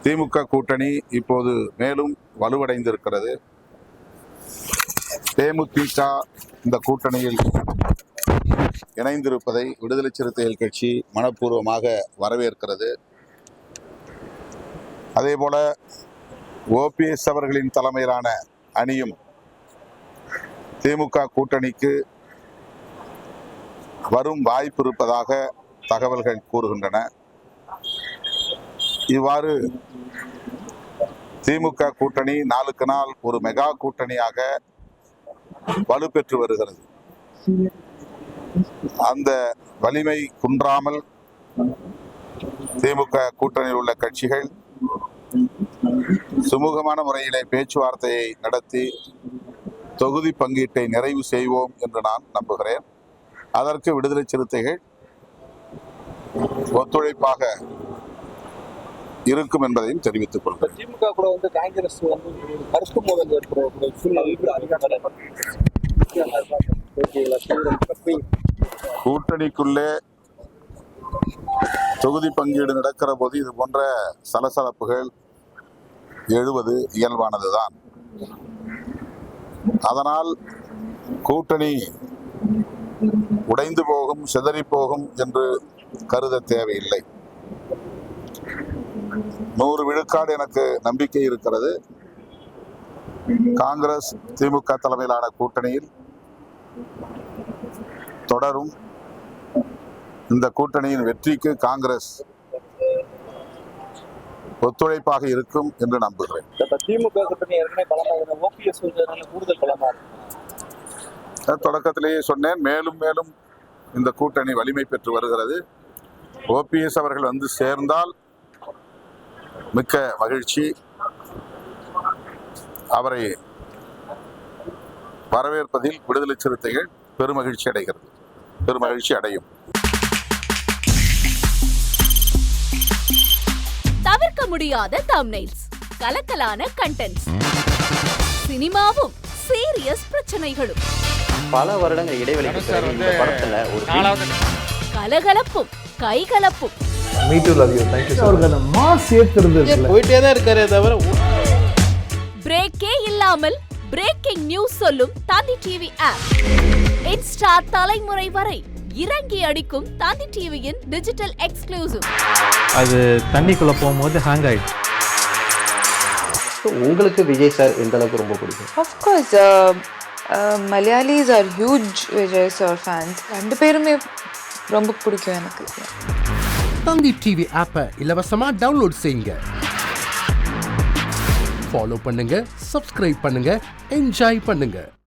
திமுக கூட்டணி இப்போது மேலும் வலுவடைந்திருக்கிறது. தேமுதிக இந்த கூட்டணியில் இணைந்திருப்பதை விடுதலை சிறுத்தைகள் கட்சி மனப்பூர்வமாக வரவேற்கிறது. அதேபோல ஓபிஎஸ் அவர்களின் தலைமையிலான அணியும் திமுக கூட்டணிக்கு வரும் வாய்ப்பு இருப்பதாக தகவல்கள் கூறுகின்றன. இவ்வாறு திமுக கூட்டணி நாளுக்கு நாள் ஒரு மெகா கூட்டணியாக வலுப்பெற்று வருகிறது. அந்த வலிமை குன்றாமல் திமுக கூட்டணியில் உள்ள கட்சிகள் சுமூகமான முறையிலே பேச்சுவார்த்தையை நடத்தி தொகுதி பங்கீட்டை நிறைவு செய்வோம் என்று நான் நம்புகிறேன். அதற்கு விடுதலை சிறுத்தைகள் ஒத்துழைப்பாக இருக்கும் என்பதையும் தெரிவித்துக் கொள்கிறேன். திமுக கூட காங்கிரஸ் கருத்து மோதல் ஏற்பட கூட்டணிக்குள்ளே தொகுதி பங்கீடு நடக்கிற போது இது போன்ற சலசலப்புகள் எழுவது இயல்பானதுதான். அதனால் கூட்டணி உடைந்து போகும், சிதறி போகும் என்று கருத தேவையில்லை. 100 விழுக்காடு எனக்கு நம்பிக்கை இருக்கிறது. காங்கிரஸ் திமுக தலைமையிலான கூட்டணியில் தொடரும். இந்த கூட்டணியின் வெற்றிக்கு காங்கிரஸ் ஒத்துழைப்பாக இருக்கும் என்று நம்புகிறேன். திமுக கூட்டணி ஏற்கனவே பலமாக ஓபிஎஸ் கூடுதல் பலமா தொடக்கத்திலேயே சொன்னேன். மேலும் மேலும் இந்த கூட்டணி வலிமை பெற்று வருகிறது. ஓபிஎஸ் அவர்கள் வந்து சேர்ந்தால் மிக்க மகிழ்ச்சி. அவரை வரவேற்பதில் விடுதலை சிறுத்தைகள் பெருமகிழ்ச்சி அடையும். தவிர்க்க முடியாத தம்ப்நெயில்ஸ், கலக்கலான கண்டென்ட்ஸ், சினிமாவும் சீரியஸ் பிரச்சனைகளும், பல வருடங்கள் இடைவெளிக்கு பிறகு இந்த படத்துல ஒரு கலகலப்பும் கைகலப்பும், போயிட்டே தான் இருக்காரே தவிர பிரேக்கே இல்லாமல் பிரேக்கிங் நியூஸ் சொல்லும் தந்தி டிவி ஆப். இன்ஸ்டா தலைமுறை வரை இறங்கி அடிக்கும் தந்தி டிவியின் டிஜிட்டல் எக்ஸ்க்ளூசிவ். அது தண்ணிக்குள்ள போகும்போது ஹேங் ஆயிடுச்சு. உங்களுக்கு விஜய் சார் எந்த அளவுக்கு ரொம்ப பிடிக்கும்? Of course, Malayalis are huge Vijay sir fans. ரெண்டு பேருமே ரொம்ப பிடிக்கும் எனக்கு. தந்தி டிவி ஆப்பை இலவசமா டவுன்லோட் செய்யுங்க. ஃபாலோ பண்ணுங்க, சப்ஸ்கிரைப் பண்ணுங்க, என்ஜாய் பண்ணுங்க.